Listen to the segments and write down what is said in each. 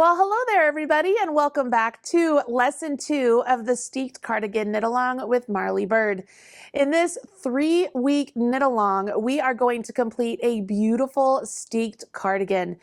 Well, hello there, everybody, and welcome back to Lesson 2 of the Steeked Cardigan Knit Along with Marley Bird. In this 3-week knit along, we are going to complete a beautiful steeked cardigan.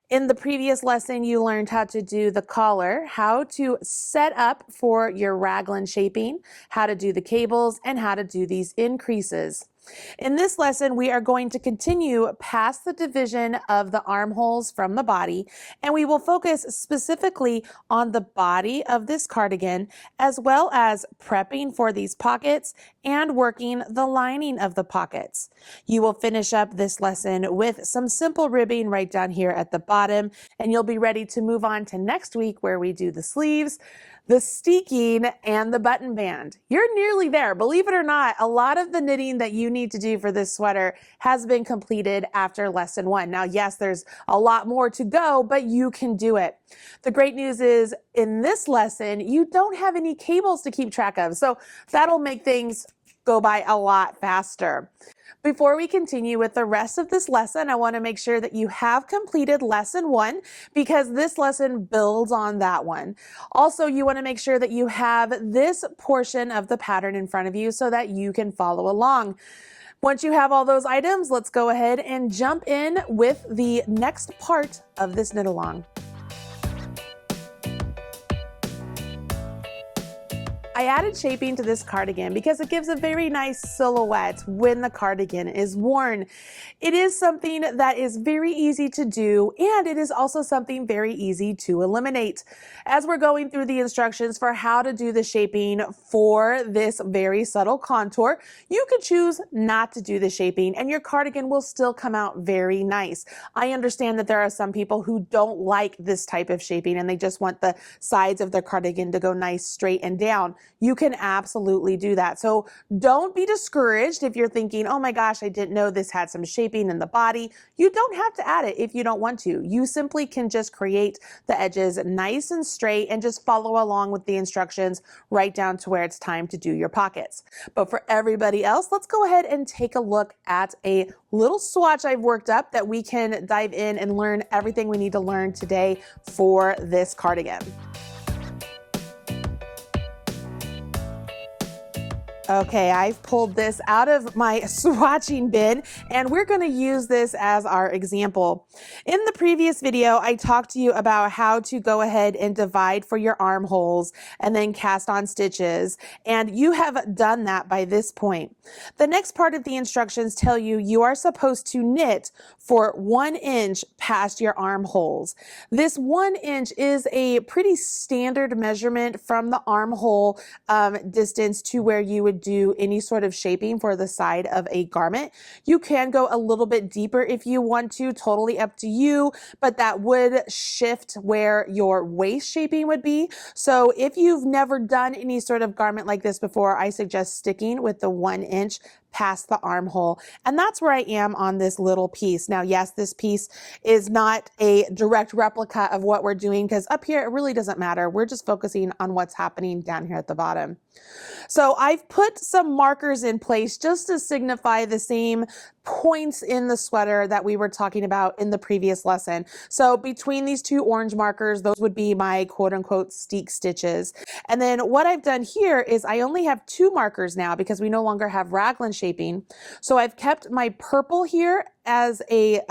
In the previous lesson, you learned how to do the collar, how to set up for your raglan shaping, how to do the cables, and how to do these increases. In this lesson, we are going to continue past the division of the armholes from the body, and we will focus specifically on the body of this cardigan, as well as prepping for these pockets and working the lining of the pockets. You will finish up this lesson with some simple ribbing right down here at the bottom, and you'll be ready to move on to next week where we do the sleeves, the steeking, and the button band. You're nearly there. Believe it or not, a lot of the knitting that you need to do for this sweater has been completed after lesson 1. Now, yes, there's a lot more to go, but you can do it. The great news is in this lesson, you don't have any cables to keep track of, so that'll make things go by a lot faster. Before we continue with the rest of this lesson, I want to make sure that you have completed lesson 1 because this lesson builds on that one. Also, you want to make sure that you have this portion of the pattern in front of you so that you can follow along. Once you have all those items, let's go ahead and jump in with the next part of this knit along. I added shaping to this cardigan because it gives a very nice silhouette when the cardigan is worn. It is something that is very easy to do, and it is also something very easy to eliminate. As we're going through the instructions for how to do the shaping for this very subtle contour, you could choose not to do the shaping and your cardigan will still come out very nice. I understand that there are some people who don't like this type of shaping and they just want the sides of their cardigan to go nice straight and down. You can absolutely do that. So don't be discouraged if you're thinking, oh my gosh, I didn't know this had some shaping in the body. You don't have to add it if you don't want to. You simply can just create the edges nice and straight and just follow along with the instructions right down to where it's time to do your pockets. But for everybody else, let's go ahead and take a look at a little swatch I've worked up that we can dive in and learn everything we need to learn today for this cardigan. Okay, I've pulled this out of my swatching bin and we're going to use this as our example. In the previous video, I talked to you about how to go ahead and divide for your armholes and then cast on stitches, and you have done that by this point. The next part of the instructions tell you you are supposed to knit for 1 inch past your armholes. This 1 inch is a pretty standard measurement from the armhole distance to where you would do any sort of shaping for the side of a garment. You can go a little bit deeper if you want to, totally up to you, but that would shift where your waist shaping would be. So if you've never done any sort of garment like this before, I suggest sticking with the 1 inch past the armhole. And that's where I am on this little piece. Now, yes, this piece is not a direct replica of what we're doing because up here, it really doesn't matter. We're just focusing on what's happening down here at the bottom. So I've put some markers in place just to signify the same points in the sweater that we were talking about in the previous lesson. So between these 2 orange markers, those would be my quote unquote steek stitches. And then what I've done here is I only have 2 markers now because we no longer have raglan shaping. So I've kept my purple here as a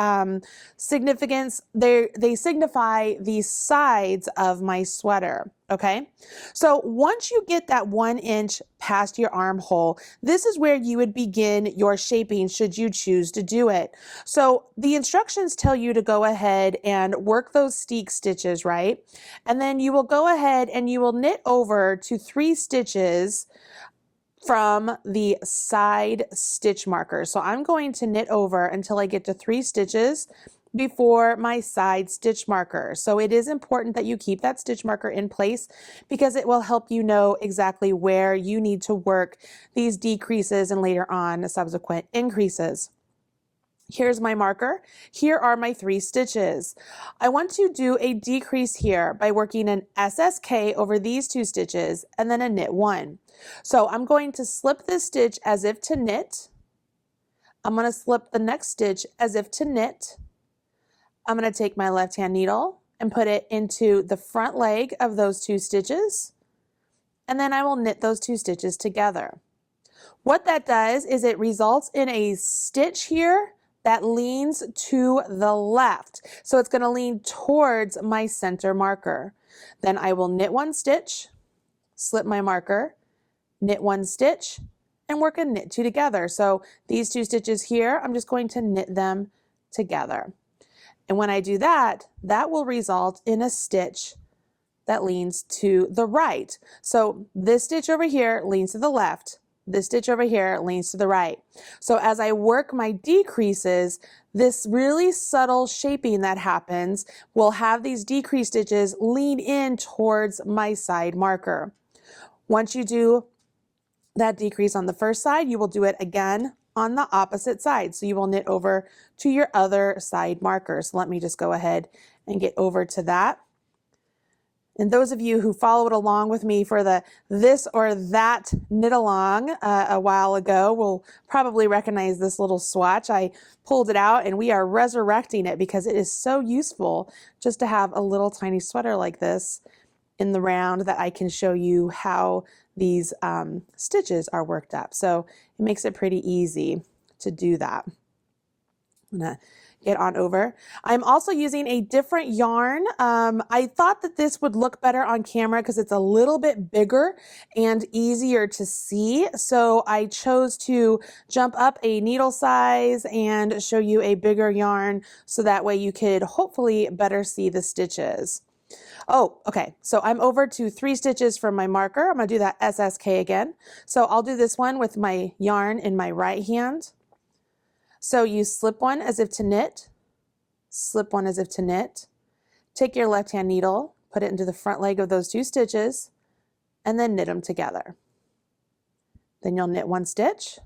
significance. They signify the sides of my sweater. Okay, so once you get that 1 inch past your armhole, this is where you would begin your shaping should you choose to do it. So the instructions tell you to go ahead and work those steek stitches, right? And then you will go ahead and you will knit over to 3 stitches from the side stitch marker. So I'm going to knit over until I get to 3 stitches before my side stitch marker. So it is important that you keep that stitch marker in place because it will help you know exactly where you need to work these decreases and later on subsequent increases. Here's my marker. Here are my 3 stitches. I want to do a decrease here by working an SSK over these 2 stitches and then a knit 1. So I'm going to slip this stitch as if to knit. I'm going to slip the next stitch as if to knit. I'm going to take my left hand needle and put it into the front leg of those 2 stitches, and then I will knit those 2 stitches together. What that does is it results in a stitch here that leans to the left. So it's going to lean towards my center marker. Then I will knit 1 stitch, slip my marker, knit 1 stitch, and work a knit 2 together. So these 2 stitches here, I'm just going to knit them together. And when I do that, that will result in a stitch that leans to the right. So this stitch over here leans to the left. This stitch over here leans to the right. So as I work my decreases, this really subtle shaping that happens will have these decrease stitches lean in towards my side marker. Once you do that decrease on the first side, you will do it again on the opposite side. So you will knit over to your other side marker. So let me just go ahead and get over to that. And those of you who followed along with me for the this or that knit along a while ago will probably recognize this little swatch. I pulled it out and we are resurrecting it because it is so useful just to have a little tiny sweater like this in the round that I can show you how these stitches are worked up. So it makes it pretty easy to do that. I'm gonna get on over. I'm also using a different yarn. I thought that this would look better on camera because it's a little bit bigger and easier to see. So I chose to jump up a needle size and show you a bigger yarn so that way you could hopefully better see the stitches. Oh, okay. So I'm over to 3 stitches from my marker. I'm going to do that SSK again. So I'll do this one with my yarn in my right hand. So you slip one as if to knit, slip one as if to knit, take your left hand needle, put it into the front leg of those 2 stitches, and then knit them together. Then you'll knit 1 stitch,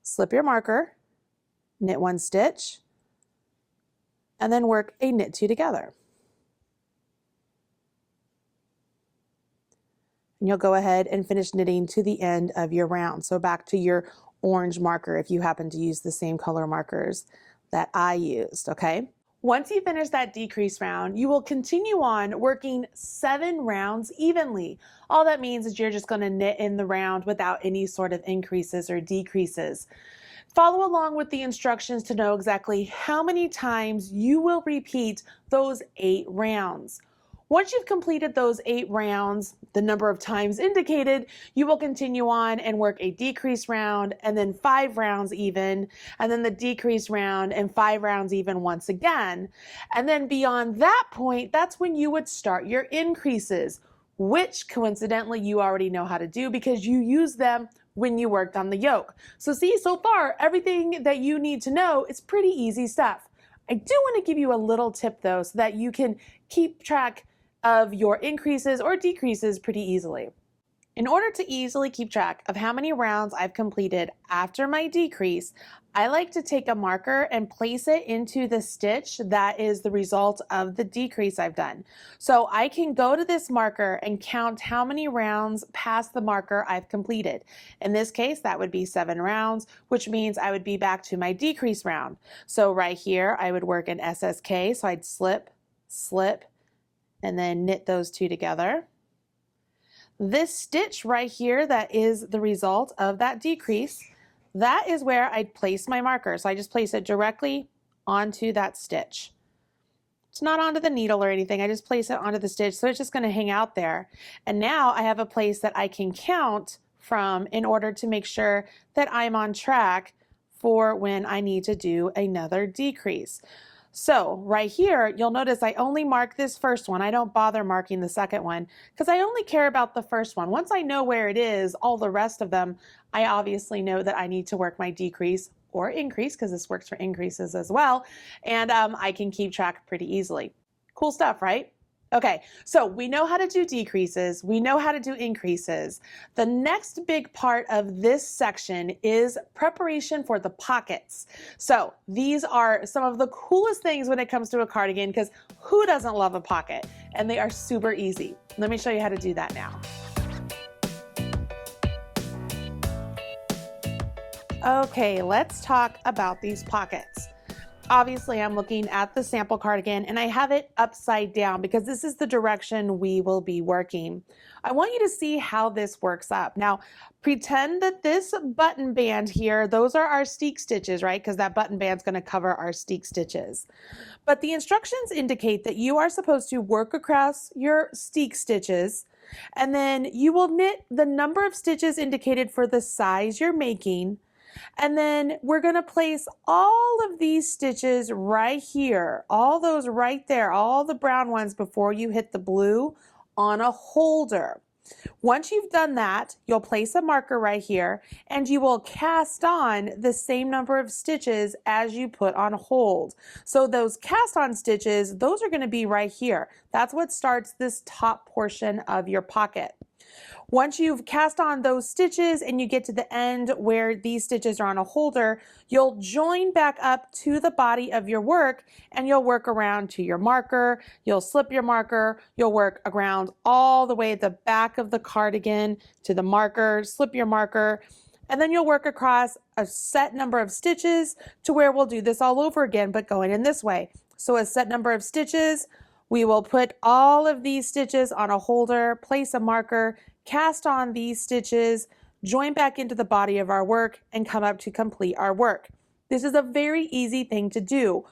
slip your marker, knit 1 stitch, and then work a knit 2 together. And you'll go ahead and finish knitting to the end of your round. So back to your orange marker if you happen to use the same color markers that I used, okay? Once you finish that decrease round, you will continue on working 7 rounds evenly. All that means is you're just going to knit in the round without any sort of increases or decreases. Follow along with the instructions to know exactly how many times you will repeat those 8 rounds. Once you've completed those 8 rounds, the number of times indicated, you will continue on and work a decrease round and then 5 rounds even, and then the decrease round and 5 rounds even once again. And then beyond that point, that's when you would start your increases, which coincidentally you already know how to do because you used them when you worked on the yoke. So see, so far, everything that you need to know is pretty easy stuff. I do want to give you a little tip though, so that you can keep track of your increases or decreases pretty easily. In order to easily keep track of how many rounds I've completed after my decrease, I like to take a marker and place it into the stitch that is the result of the decrease I've done. So I can go to this marker and count how many rounds past the marker I've completed. In this case, that would be 7 rounds, which means I would be back to my decrease round. So right here, I would work an SSK, so I'd slip, slip, and then knit those 2 together. This stitch right here that is the result of that decrease, that is where I'd place my marker. So I just place it directly onto that stitch. It's not onto the needle or anything, I just place it onto the stitch, so it's just going to hang out there. And now I have a place that I can count from in order to make sure that I'm on track for when I need to do another decrease. So right here, you'll notice I only mark this first one. I don't bother marking the second one because I only care about the first one. Once I know where it is, all the rest of them, I obviously know that I need to work my decrease or increase, because this works for increases as well, and I can keep track pretty easily. Cool stuff, right? Okay, so we know how to do decreases, we know how to do increases. The next big part of this section is preparation for the pockets. So these are some of the coolest things when it comes to a cardigan, because who doesn't love a pocket? And they are super easy. Let me show you how to do that now. Okay, let's talk about these pockets. Obviously, I'm looking at the sample cardigan and I have it upside down because this is the direction we will be working. I want you to see how this works up. Now, pretend that this button band here, those are our steek stitches, right? Because that button band's going to cover our steek stitches. But the instructions indicate that you are supposed to work across your steek stitches, and then you will knit the number of stitches indicated for the size you're making. And then we're going to place all of these stitches right here, all those right there, all the brown ones before you hit the blue on a holder. Once you've done that, you'll place a marker right here and you will cast on the same number of stitches as you put on hold. So those cast on stitches, those are going to be right here. That's what starts this top portion of your pocket. Once you've cast on those stitches and you get to the end where these stitches are on a holder, you'll join back up to the body of your work and you'll work around to your marker, you'll slip your marker, you'll work around all the way at the back of the cardigan to the marker, slip your marker, and then you'll work across a set number of stitches to where we'll do this all over again, but going in this way. So a set number of stitches, we will put all of these stitches on a holder, place a marker, cast on these stitches, join back into the body of our work, and come up to complete our work. This is a very easy thing to do.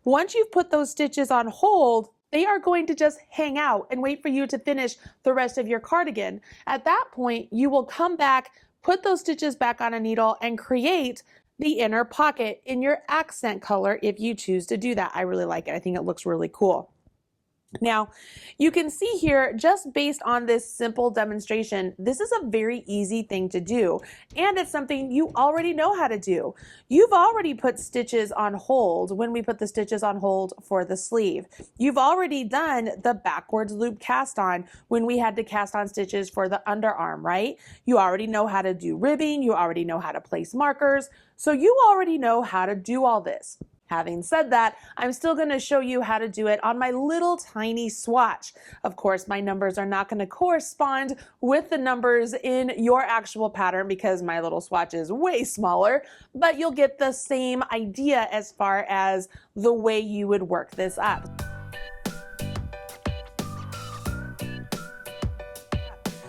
Once you've put those stitches on hold, they are going to just hang out and wait for you to finish the rest of your cardigan. At that point, you will come back, put those stitches back on a needle, and create the inner pocket in your accent color if you choose to do that. I really like it. I think it looks really cool. Now, you can see here, just based on this simple demonstration, this is a very easy thing to do, and it's something you already know how to do. You've already put stitches on hold when we put the stitches on hold for the sleeve. You've already done the backwards loop cast on when we had to cast on stitches for the underarm, right? You already know how to do ribbing, you already know how to place markers, so you already know how to do all this. Having said that, I'm still going to show you how to do it on my little tiny swatch. Of course, my numbers are not going to correspond with the numbers in your actual pattern because my little swatch is way smaller, but you'll get the same idea as far as the way you would work this up.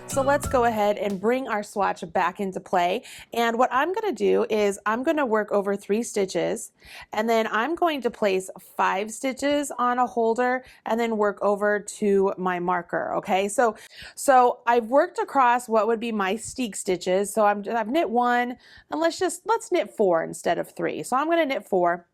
So let's go ahead and bring our swatch back into play. And what I'm going to do is I'm going to work over 3 stitches, and then I'm going to place 5 stitches on a holder and then work over to my marker. Okay, so I've worked across what would be my steek stitches. So I've knit 1, and let's knit 4 instead of 3. So I'm going to knit 4.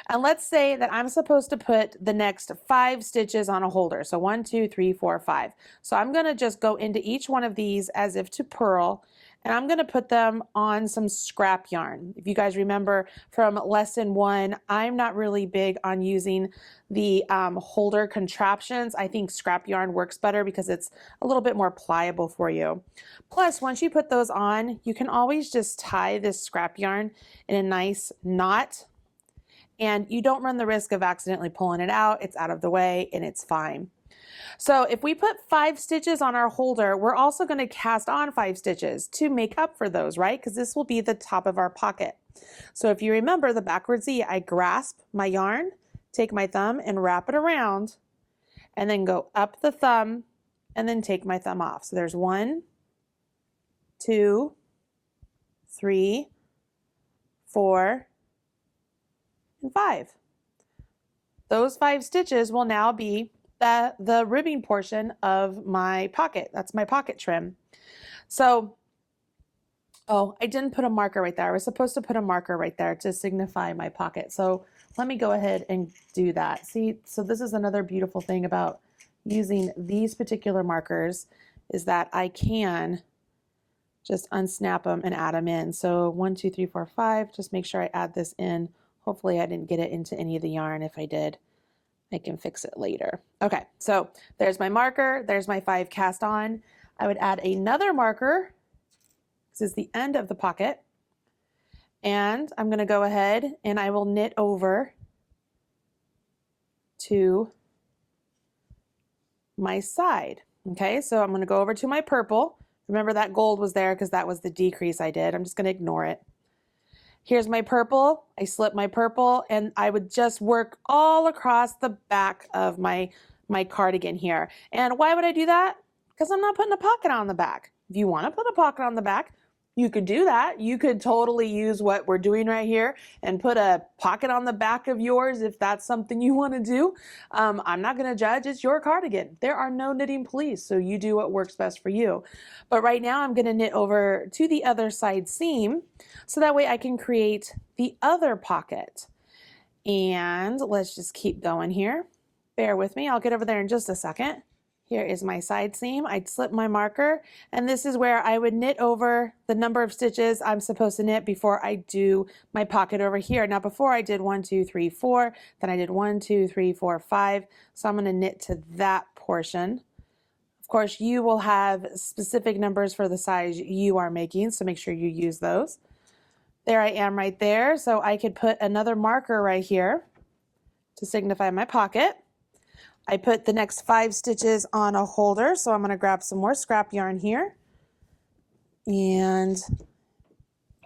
And let's say that I'm supposed to put the next 5 stitches on a holder. So 1, 2, 3, 4, 5. So I'm going to just go into each one of these as if to purl, and I'm going to put them on some scrap yarn. If you guys remember from lesson 1, I'm not really big on using the holder contraptions. I think scrap yarn works better because it's a little bit more pliable for you. Plus, once you put those on, you can always just tie this scrap yarn in a nice knot, and you don't run the risk of accidentally pulling it out. It's out of the way and it's fine. So if we put 5 stitches on our holder, we're also going to cast on 5 stitches to make up for those, right? Because this will be the top of our pocket. So if you remember the backward Z, I grasp my yarn, take my thumb and wrap it around, and then go up the thumb and then take my thumb off. So there's 1, 2, 3, 4, and 5. Those 5 stitches will now be the ribbing portion of my pocket. That's my pocket trim. So, oh, I didn't put a marker right there. I was supposed to put a marker right there to signify my pocket. So let me go ahead and do that. See, so this is another beautiful thing about using these particular markers is that I can just unsnap them and add them in. So 1, 2, 3, 4, 5, just make sure I add this in. Hopefully I didn't get it into any of the yarn. If I did, I can fix it later. Okay, so there's my marker. There's my 5 cast on. I would add another marker. This is the end of the pocket. And I'm going to go ahead and I will knit over to my side. Okay, so I'm going to go over to my purple. Remember that gold was there because that was the decrease I did. I'm just going to ignore it. Here's my purple. I slip my purple and I would just work all across the back of my cardigan here. And why would I do that? Because I'm not putting a pocket on the back. If you want to put a pocket on the back, you could do that. You could totally use what we're doing right here and put a pocket on the back of yours if that's something you want to do. I'm not going to judge. It's your cardigan. There are no knitting police, so you do what works best for you. But right now I'm going to knit over to the other side seam so that way I can create the other pocket. And let's just keep going here. Bear with me. I'll get over there in just a second. Here is my side seam. I'd slip my marker, and this is where I would knit over the number of stitches I'm supposed to knit before I do my pocket over here. Now before I did 1, 2, 3, 4, then I did 1, 2, 3, 4, 5. So I'm going to knit to that portion. Of course, you will have specific numbers for the size you are making, so make sure you use those. There I am right there. So I could put another marker right here to signify my pocket. I put the next 5 stitches on a holder, so I'm going to grab some more scrap yarn here and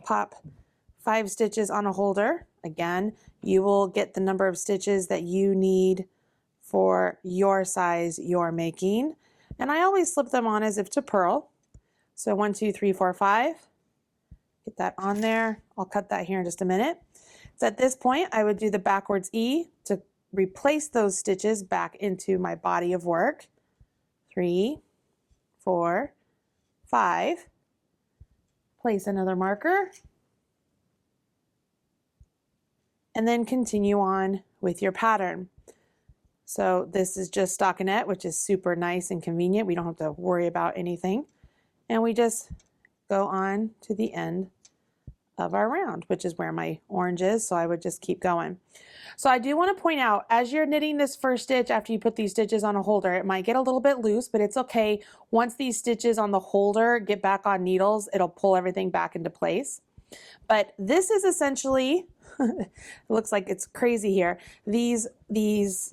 pop 5 stitches on a holder. Again, you will get the number of stitches that you need for your size you're making. And I always slip them on as if to purl. So 1, 2, 3, 4, 5. Get that on there. I'll cut that here in just a minute. So at this point, I would do the backwards E to replace those stitches back into my body of work. 3, 4, 5. Place another marker. And then continue on with your pattern. So this is just stockinette, which is super nice and convenient. We don't have to worry about anything. And we just go on to the end of our round, which is where my orange is. So I would just keep going. So I do want to point out, as you're knitting this first stitch, after you put these stitches on a holder, it might get a little bit loose, but it's okay. Once these stitches on the holder get back on needles, it'll pull everything back into place. But this is essentially, it looks like it's crazy here. These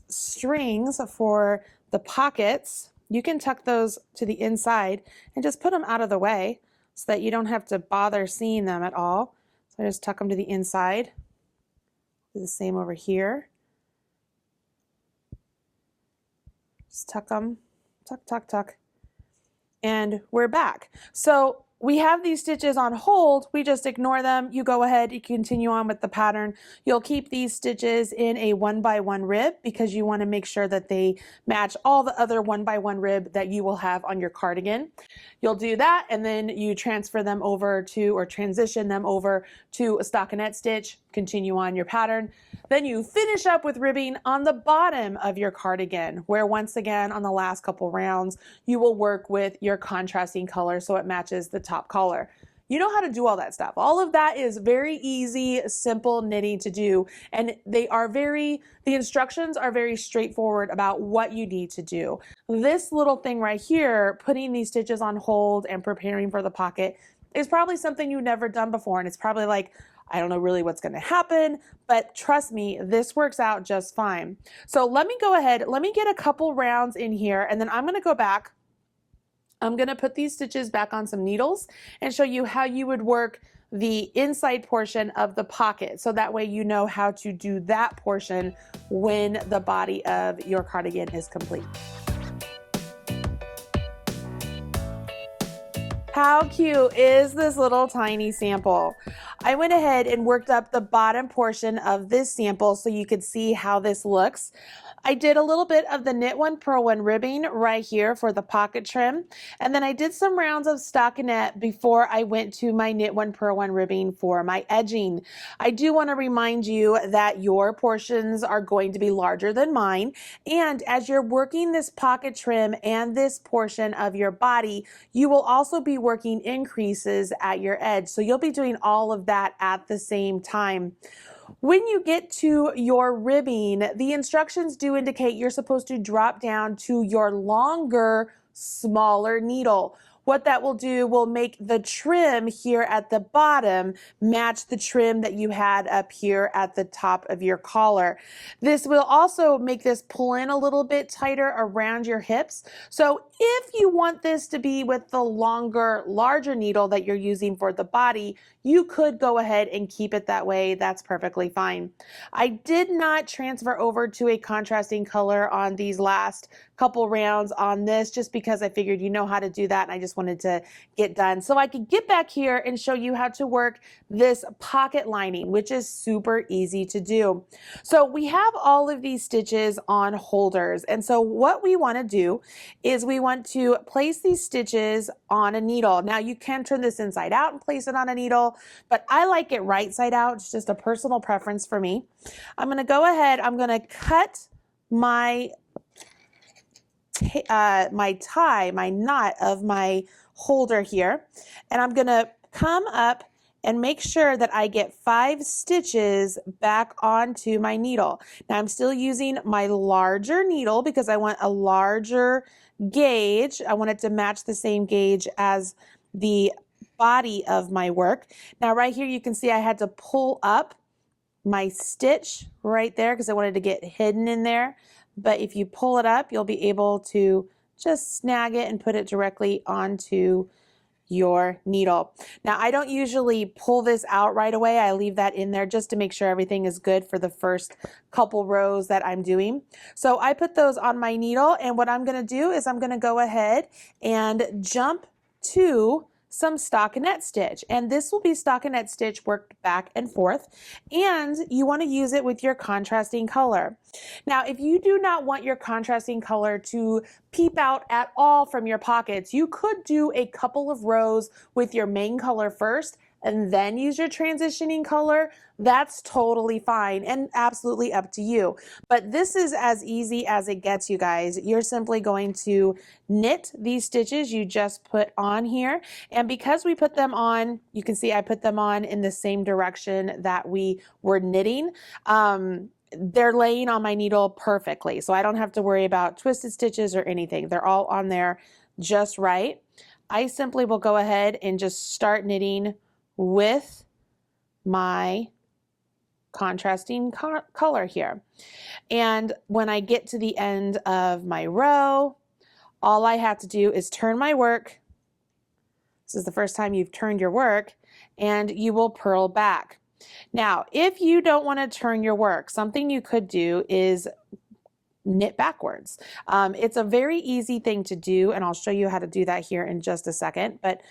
strings for the pockets, you can tuck those to the inside and just put them out of the way so that you don't have to bother seeing them at all. So I just tuck them to the inside. Do the same over here. Just tuck them, tuck, tuck, tuck. And we're back. So we have these stitches on hold, we just ignore them. You go ahead, you continue on with the pattern. You'll keep these stitches in a 1x1 rib because you want to make sure that they match all the other 1x1 rib that you will have on your cardigan. You'll do that and then you transfer them over to, or transition them over to a stockinette stitch, continue on your pattern. Then you finish up with ribbing on the bottom of your cardigan, where once again on the last couple rounds, you will work with your contrasting color so it matches the top color. You know how to do all that stuff. All of that is very easy, simple knitting to do. And the instructions are very straightforward about what you need to do. This little thing right here, putting these stitches on hold and preparing for the pocket, is probably something you've never done before. And it's probably like, I don't know really what's going to happen, but trust me, this works out just fine. So let me go ahead, let me get a couple rounds in here, and then I'm going to go back. I'm going to put these stitches back on some needles and show you how you would work the inside portion of the pocket. So that way you know how to do that portion when the body of your cardigan is complete. How cute is this little tiny sample? I went ahead and worked up the bottom portion of this sample so you could see how this looks. I did a little bit of the knit one, purl one ribbing right here for the pocket trim. And then I did some rounds of stockinette before I went to my knit one, purl one ribbing for my edging. I do want to remind you that your portions are going to be larger than mine. And as you're working this pocket trim and this portion of your body, you will also be working increases at your edge. So you'll be doing all of that at the same time. When you get to your ribbing, the instructions do indicate you're supposed to drop down to your longer, smaller needle. What that will do will make the trim here at the bottom match the trim that you had up here at the top of your collar. This will also make this pull in a little bit tighter around your hips. So if you want this to be with the longer, larger needle that you're using for the body, you could go ahead and keep it that way. That's perfectly fine. I did not transfer over to a contrasting color on these last couple rounds on this, just because I figured you know how to do that and I just wanted to get done so I could get back here and show you how to work this pocket lining, which is super easy to do. So we have all of these stitches on holders, and so what we want to do is we want to place these stitches on a needle. Now you can turn this inside out and place it on a needle, but I like it right side out. It's just a personal preference for me. I'm going to go ahead, I'm going to cut my my knot of my holder here, and I'm going to come up and make sure that I get 5 stitches back onto my needle. Now I'm still using my larger needle because I want a larger gauge. I want it to match the same gauge as the body of my work. Now right here you can see I had to pull up my stitch right there because I wanted to get hidden in there. But if you pull it up, you'll be able to just snag it and put it directly onto your needle. Now I don't usually pull this out right away. I leave that in there just to make sure everything is good for the first couple rows that I'm doing. So I put those on my needle, and what I'm going to do is I'm going to go ahead and jump to some stockinette stitch, and this will be stockinette stitch worked back and forth, and you want to use it with your contrasting color. Now if you do not want your contrasting color to peep out at all from your pockets, you could do a couple of rows with your main color first and then use your transitioning color. That's totally fine and absolutely up to you. But this is as easy as it gets, you guys. You're simply going to knit these stitches you just put on here. And because we put them on, you can see I put them on in the same direction that we were knitting. They're laying on my needle perfectly, so I don't have to worry about twisted stitches or anything. They're all on there just right. I simply will go ahead and just start knitting with my contrasting color here. And when I get to the end of my row, all I have to do is turn my work. This is the first time you've turned your work, and you will purl back. Now, if you don't want to turn your work, something you could do is knit backwards. It's a very easy thing to do, and I'll show you how to do that here in just a second. But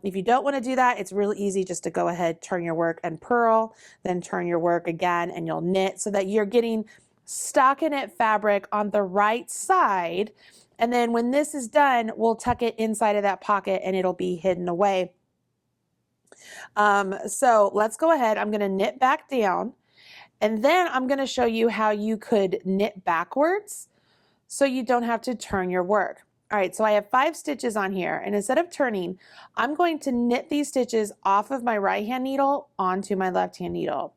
if you don't want to do that, it's really easy just to go ahead, turn your work and purl, then turn your work again and you'll knit so that you're getting stockinette fabric on the right side. And then when this is done, we'll tuck it inside of that pocket and it'll be hidden away. So let's go ahead. I'm going to knit back down, and then I'm going to show you how you could knit backwards so you don't have to turn your work. All right, so I have 5 stitches on here, and instead of turning, I'm going to knit these stitches off of my right hand needle onto my left hand needle.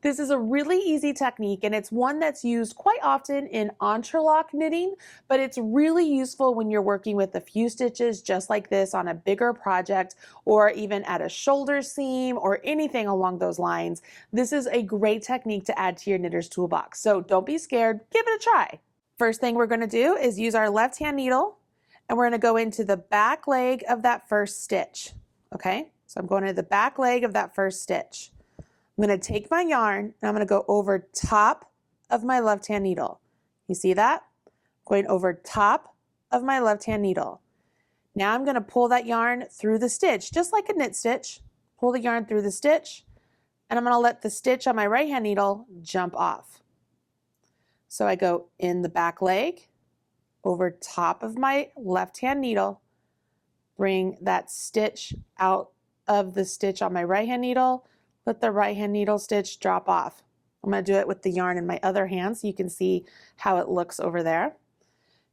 This is a really easy technique, and it's one that's used quite often in entrelac knitting, but it's really useful when you're working with a few stitches just like this on a bigger project, or even at a shoulder seam or anything along those lines. This is a great technique to add to your knitter's toolbox, so don't be scared, give it a try. First thing we're going to do is use our left hand needle, and we're going to go into the back leg of that first stitch. Okay, so I'm going to the back leg of that first stitch. I'm going to take my yarn and I'm going to go over top of my left hand needle. You see that? Going over top of my left hand needle. Now I'm going to pull that yarn through the stitch, just like a knit stitch. Pull the yarn through the stitch, and I'm going to let the stitch on my right hand needle jump off. So I go in the back leg, over top of my left hand needle, bring that stitch out of the stitch on my right hand needle, let the right hand needle stitch drop off. I'm going to do it with the yarn in my other hand so you can see how it looks over there.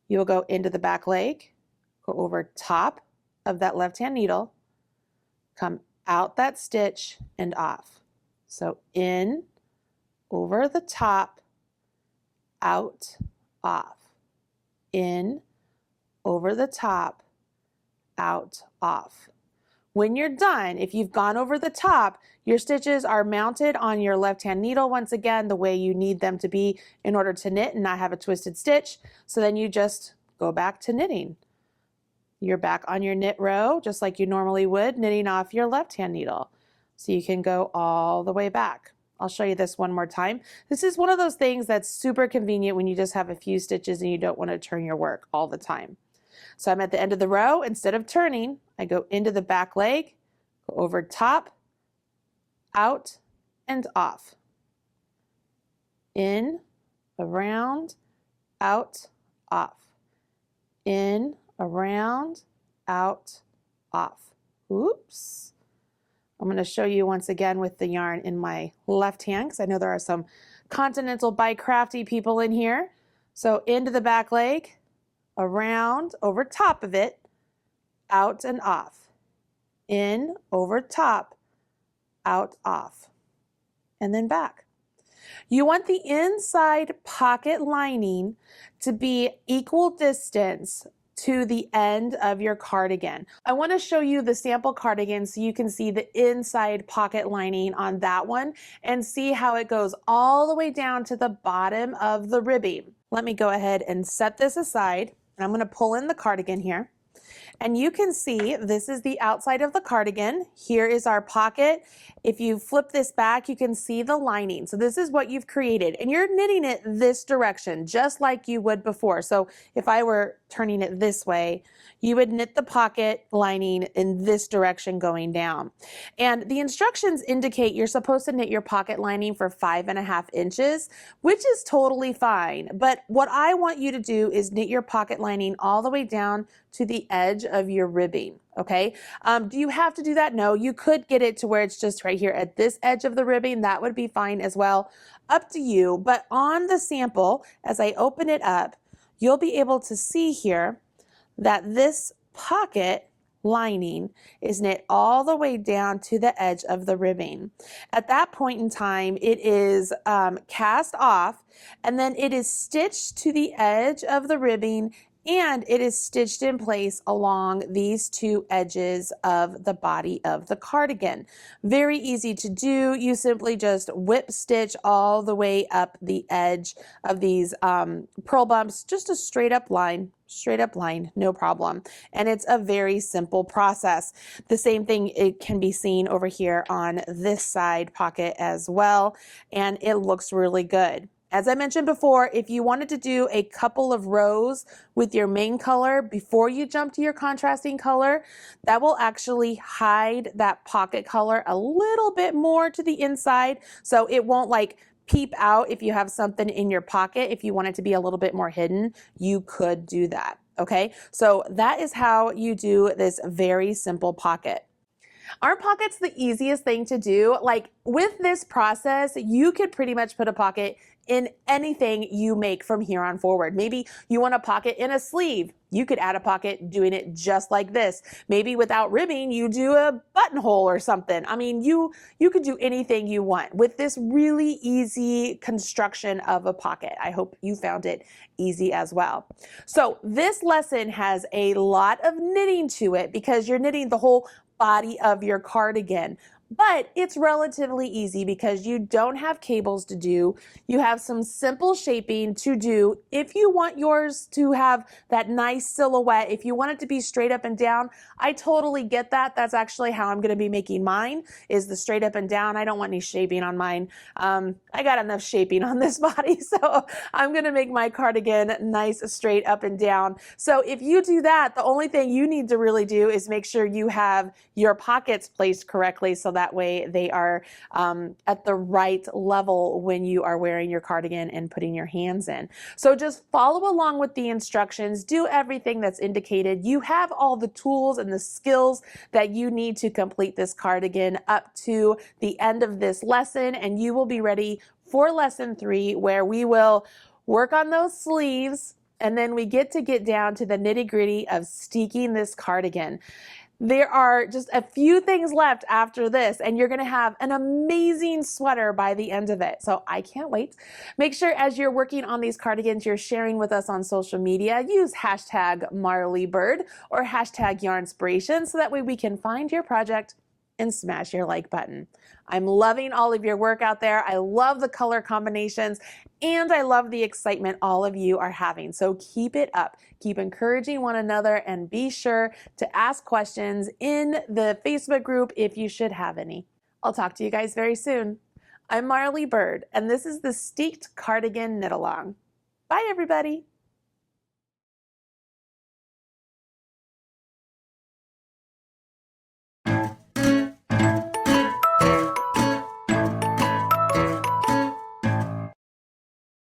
You will go into the back leg, go over top of that left hand needle, come out that stitch and off. So in, over the top, out, off. In, over the top, out, off. When you're done, if you've gone over the top, your stitches are mounted on your left hand needle once again the way you need them to be in order to knit and not have a twisted stitch. So then you just go back to knitting. You're back on your knit row just like you normally would, knitting off your left hand needle. So you can go all the way back. I'll show you this one more time. This is one of those things that's super convenient when you just have a few stitches and you don't want to turn your work all the time. So I'm at the end of the row. Instead of turning, I go into the back leg, go over top, out, and off. In, around, out, off. In, around, out, off. Oops. I'm going to show you once again with the yarn in my left hand because I know there are some continental bike crafty people in here. So into the back leg, around, over top of it, out and off. In, over top, out, off. And then back. You want the inside pocket lining to be equal distance to the end of your cardigan. I want to show you the sample cardigan so you can see the inside pocket lining on that one and see how it goes all the way down to the bottom of the ribbing. Let me go ahead and set this aside, and I'm going to pull in the cardigan here. And you can see this is the outside of the cardigan. Here is our pocket. If you flip this back, you can see the lining. So this is what you've created. And you're knitting it this direction, just like you would before. So if I were turning it this way, you would knit the pocket lining in this direction going down. And the instructions indicate you're supposed to knit your pocket lining for 5.5 inches, which is totally fine. But what I want you to do is knit your pocket lining all the way down to the edge of your ribbing, okay? Do you have to do that? No, you could get it to where it's just right here at this edge of the ribbing. That would be fine as well. Up to you. But on the sample, as I open it up, you'll be able to see here that this pocket lining is knit all the way down to the edge of the ribbing. At that point in time, it is cast off, and then it is stitched to the edge of the ribbing, and it is stitched in place along these two edges of the body of the cardigan. Very easy to do. You simply just whip stitch all the way up the edge of these purl bumps, just a straight up line, no problem. And it's a very simple process. The same thing, it can be seen over here on this side pocket as well, and it looks really good. As I mentioned before, if you wanted to do a couple of rows with your main color before you jump to your contrasting color, that will actually hide that pocket color a little bit more to the inside, so it won't like peep out if you have something in your pocket. If you want it to be a little bit more hidden, you could do that, okay? So that is how you do this very simple pocket. Aren't pockets the easiest thing to do? Like with this process, you could pretty much put a pocket in anything you make from here on forward. Maybe you want a pocket in a sleeve. You could add a pocket doing it just like this. Maybe without ribbing, you do a buttonhole or something. I mean, you could do anything you want with this really easy construction of a pocket. I hope you found it easy as well. So this lesson has a lot of knitting to it because you're knitting the whole body of your cardigan. But it's relatively easy because you don't have cables to do. You have some simple shaping to do. If you want yours to have that nice silhouette, if you want it to be straight up and down, I totally get that. That's actually how I'm going to be making mine, is the straight up and down. I don't want any shaping on mine. I got enough shaping on this body, so I'm going to make my cardigan nice straight up and down. So if you do that, the only thing you need to really do is make sure you have your pockets placed correctly, so that way they are at the right level when you are wearing your cardigan and putting your hands in. So just follow along with the instructions, do everything that's indicated. You have all the tools and the skills that you need to complete this cardigan up to the end of this lesson, and you will be ready for lesson 3, where we will work on those sleeves, and then we get down to the nitty-gritty of steeking this cardigan. There are just a few things left after this, and you're going to have an amazing sweater by the end of it. So I can't wait. Make sure as you're working on these cardigans, you're sharing with us on social media. Use hashtag MarleyBird or hashtag Yarnspirations so that way we can find your project and smash your like button. I'm loving all of your work out there. I love the color combinations, and I love the excitement all of you are having. So keep it up. Keep encouraging one another, and be sure to ask questions in the Facebook group if you should have any. I'll talk to you guys very soon. I'm Marley Bird, and this is the Steeked Cardigan Knit Along. Bye, everybody.